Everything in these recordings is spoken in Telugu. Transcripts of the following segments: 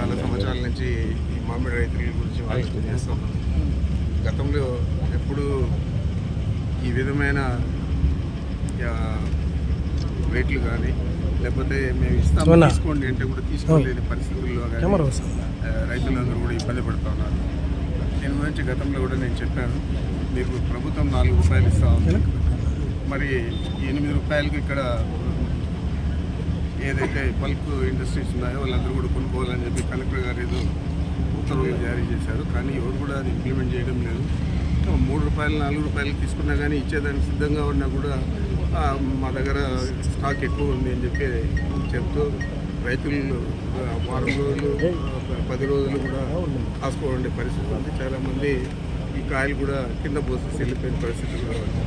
చాలా సంవత్సరాల నుంచి ఈ మామిడి రైతుల గురించి ఆలోచన చేస్తున్నాం. గతంలో ఎప్పుడు ఈ విధమైన రేట్లు కానీ లేకపోతే మేము ఇస్తాము తీసుకోండి అంటే కూడా తీసుకోలేని పరిస్థితుల్లో రైతులందరూ కూడా ఇబ్బంది పడుతూ ఉన్నారు. దీని గురించి గతంలో కూడా నేను చెప్పాను, మీకు ప్రభుత్వం 4 రూపాయలు ఇస్తా ఉంది, మరి 8 రూపాయలకి ఇక్కడ ఏదైతే బల్క్ ఇండస్ట్రీస్ ఉన్నాయో వాళ్ళందరూ కూడా కొనుక్కోవాలని చెప్పి కలెక్టర్ గారు ఏదో ఉత్తర్వులు జారీ చేశారు. కానీ ఎవరు కూడా అది ఇంప్లిమెంట్ చేయడం లేదు. 3 రూపాయలు 4 రూపాయలు తీసుకున్నా కానీ ఇచ్చేదానికి సిద్ధంగా ఉన్నా కూడా మా దగ్గర స్టాక్ ఎక్కువ ఉంది అని చెప్పి చెప్తూ రైతులు వారం రోజులు 10 రోజులు కూడా కాసుకోవాలండే పరిస్థితి ఉంది. చాలామంది ఈ కాయలు కూడా కింద పోసి వెళ్ళిపోయిన పరిస్థితులు కూడా ఉంది.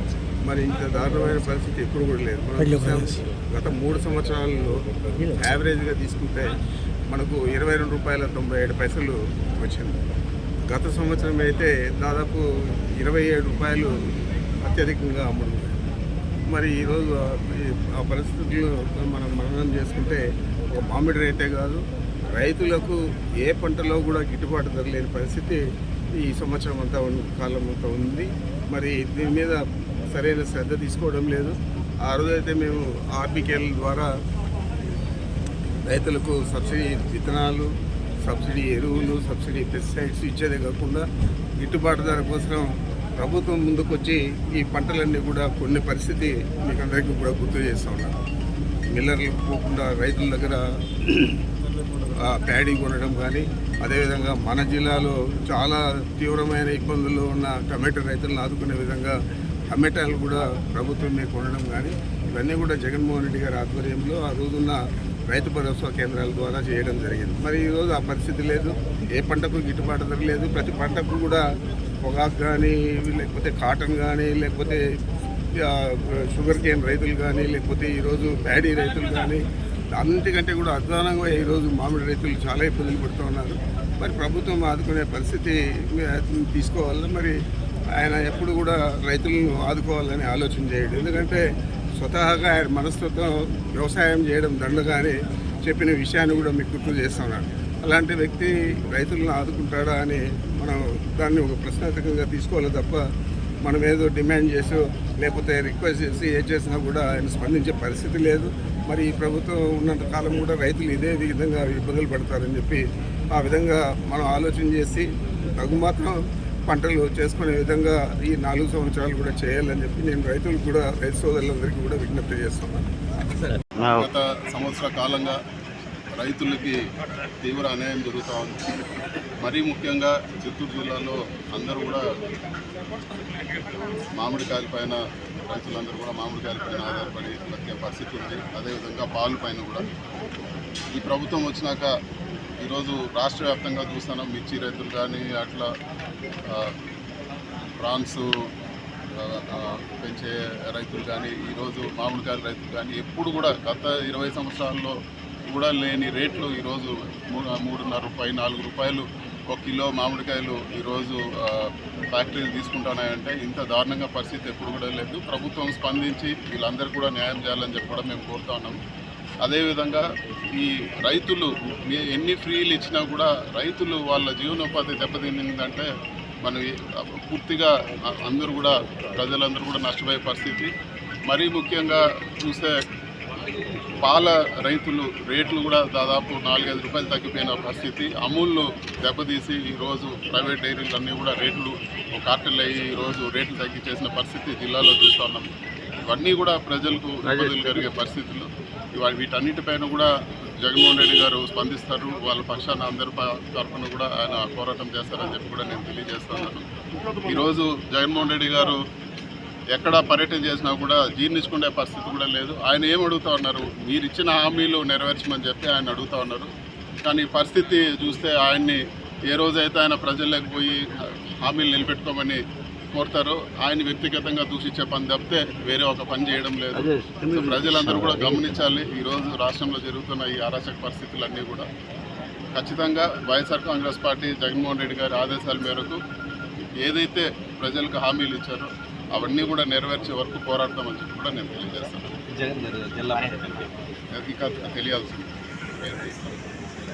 మరి ఇంత దారుణమైన పరిస్థితి ఎప్పుడు కూడా లేదు. మనం గత 3 సంవత్సరాల్లో యావరేజ్గా తీసుకుంటే మనకు 22 రూపాయల 97 పైసలు వచ్చింది. గత సంవత్సరం అయితే దాదాపు 27 రూపాయలు అత్యధికంగా అమ్ముడు. మరి ఈరోజు ఆ పరిస్థితుల్లో మనం మననం చేసుకుంటే ఒక మామిడి రైతే కాదు, రైతులకు ఏ పంటలో కూడా గిట్టుబాటు ధర లేని పరిస్థితి ఈ సంవత్సరం అంతా కాలం అంతా ఉంది. మరి దీని మీద సరైన శ్రద్ధ తీసుకోవడం లేదు. ఆ రోజైతే మేము ఆర్బికేల ద్వారా రైతులకు సబ్సిడీ విత్తనాలు, సబ్సిడీ ఎరువులు, సబ్సిడీ పెస్టిసైడ్స్ ఇచ్చేదే కాకుండా గిట్టుబాటు ధర కోసం ప్రభుత్వం ముందుకొచ్చి ఈ పంటలన్నీ కూడా కొన్ని పరిస్థితి మీకు అందరికీ కూడా గుర్తు చేస్తూ ఉన్నారు. మిల్లర్లకు పోకుండా రైతుల దగ్గర ప్యాడీ కొనడం కానీ, అదేవిధంగా మన జిల్లాలో చాలా తీవ్రమైన ఇబ్బందుల్లో ఉన్న టమాటో రైతులను ఆదుకునే విధంగా టమాటాలు కూడా ప్రభుత్వమే కొనడం కానీ, ఇవన్నీ కూడా జగన్మోహన్ రెడ్డి గారి ఆధ్వర్యంలో ఆ రోజున్న రైతు భరోసా కేంద్రాల ద్వారా చేయడం జరిగింది. మరి ఈరోజు ఆ పరిస్థితి లేదు. ఏ పంటకు గిట్టుబాటు ధర లేదు. ప్రతి పంటకు కూడా పొగాకు కానీ, లేకపోతే కాటన్ కానీ, లేకపోతే షుగర్ కేన్ రైతులు కానీ, లేకపోతే ఈరోజు ప్యాడీ రైతులు కానీ, అన్నిటికంటే కూడా అధ్వానంగా ఈరోజు మామిడి రైతులు చాలా ఇబ్బందులు పడుతూ ఉన్నారు. మరి ప్రభుత్వం ఆదుకునే పరిస్థితి తీసుకోవాలి. మరి ఆయన ఎప్పుడు కూడా రైతులను ఆదుకోవాలని ఆలోచన చేయడు. ఎందుకంటే స్వతహాగా ఆయన మనస్తత్వం వ్యవసాయం చేయడం దండగానే చెప్పిన విషయాన్ని కూడా మీకు గుర్తు చేస్తున్నాడు. అలాంటి వ్యక్తి రైతులను ఆదుకుంటాడా అని మనం దాన్ని ఒక ప్రశ్నార్థకంగా తీసుకోవాలి తప్ప మనం ఏదో డిమాండ్ చేసో లేకపోతే రిక్వెస్ట్ చేసి ఏ చేసినా కూడా ఆయన స్పందించే పరిస్థితి లేదు. మరి ఈ ప్రభుత్వం ఉన్నంత కాలం కూడా రైతులు ఇదే విధంగా ఇబ్బందులు పడతారని చెప్పి ఆ విధంగా మనం ఆలోచన చేసి తగుమాత్రం పంటలు చేసుకునే విధంగా ఈ 4 సంవత్సరాలు కూడా చేయాలని చెప్పి నేను రైతులకు కూడా, రైతు సోదరులందరికీ కూడా విజ్ఞప్తి చేస్తున్నాను. గత సంవత్సర కాలంగా రైతులకి తీవ్ర అన్యాయం జరుగుతూ ఉంది. మరీ ముఖ్యంగా చిత్తూరు జిల్లాలో అందరూ కూడా మామిడికాయల పైన, రైతులందరూ కూడా మామిడికాయల పైన ఆధారపడి బతికే పరిస్థితి ఉంది. అదేవిధంగా పాలు పైన కూడా ఈ ప్రభుత్వం వచ్చినాక ఈరోజు రాష్ట్ర వ్యాప్తంగా చూస్తున్నాం. మిర్చి రైతులు కానీ, అట్లా ప్రాన్స్ పెంచే రైతులు కానీ, ఈరోజు మామిడికాయల రైతులు కానీ ఎప్పుడు కూడా గత 20 సంవత్సరాల్లో కూడా లేని రేట్లు ఈరోజు 3.5 రూపాయలు 4 రూపాయలు 1 కిలో మామిడికాయలు ఈరోజు ఫ్యాక్టరీలు తీసుకుంటున్నాయంటే ఇంత దారుణంగా పరిస్థితి ఎప్పుడు కూడా లేదు. ప్రభుత్వం స్పందించి వీళ్ళందరూ కూడా న్యాయం చేయాలని చెప్పి కూడా మేము కోరుతా ఉన్నాము. అదేవిధంగా ఈ రైతులు ఎన్ని ఫ్రీలు ఇచ్చినా కూడా రైతులు వాళ్ళ జీవనోపాధి దెబ్బతిందంటే మనం పూర్తిగా అందరూ కూడా, ప్రజలందరూ కూడా నష్టపోయే పరిస్థితి. మరీ ముఖ్యంగా చూస్తే పాల రైతులు రేట్లు కూడా దాదాపు 4-5 రూపాయలు తగ్గిపోయిన పరిస్థితి. అమూల్ దెబ్బతీసి ఈరోజు ప్రైవేట్ డైరీలన్నీ కూడా రేట్లు కార్టెల్ అయ్యి ఈరోజు రేట్లు తగ్గించేసిన పరిస్థితి జిల్లాలో చూస్తున్నాం. ఇవన్నీ కూడా ప్రజలకు ఇబ్బందులు కలిగే పరిస్థితులు. వీటన్నిటిపైన కూడా జగన్మోహన్ రెడ్డి గారు స్పందిస్తారు. వాళ్ళ పక్షాన అందరి తరఫున కూడా ఆయన పోరాటం చేస్తారని చెప్పి కూడా నేను తెలియజేస్తున్నాను. ఈరోజు జగన్మోహన్ రెడ్డి గారు ఎక్కడ పర్యటన చేసినా కూడా జీర్ణించుకునే పరిస్థితి కూడా లేదు. ఆయన ఏం అడుగుతూ ఉన్నారు, మీరు ఇచ్చిన హామీలు నెరవేర్చమని చెప్పి ఆయన అడుగుతూ ఉన్నారు. కానీ పరిస్థితి చూస్తే ఆయన్ని ఏ రోజైతే ఆయన ప్రజల్లోకి పోయి హామీలు నిలబెట్టుకోమని కోరుతారో ఆయన వ్యక్తిగతంగా దూషించే పని తప్పితే వేరే ఒక పని చేయడం లేదు. సో ప్రజలందరూ కూడా గమనించాలి. ఈరోజు రాష్ట్రంలో జరుగుతున్న ఈ అరాచక పరిస్థితులన్నీ కూడా ఖచ్చితంగా వైఎస్ఆర్ కాంగ్రెస్ పార్టీ జగన్మోహన్ రెడ్డి గారి ఆదేశాల మేరకు ఏదైతే ప్రజలకు హామీలు ఇచ్చారో అవన్నీ కూడా నెరవేర్చే వరకు పోరాడతామని చెప్పి కూడా నేను తెలియజేస్తాను. ఇక తెలియాల్సింది.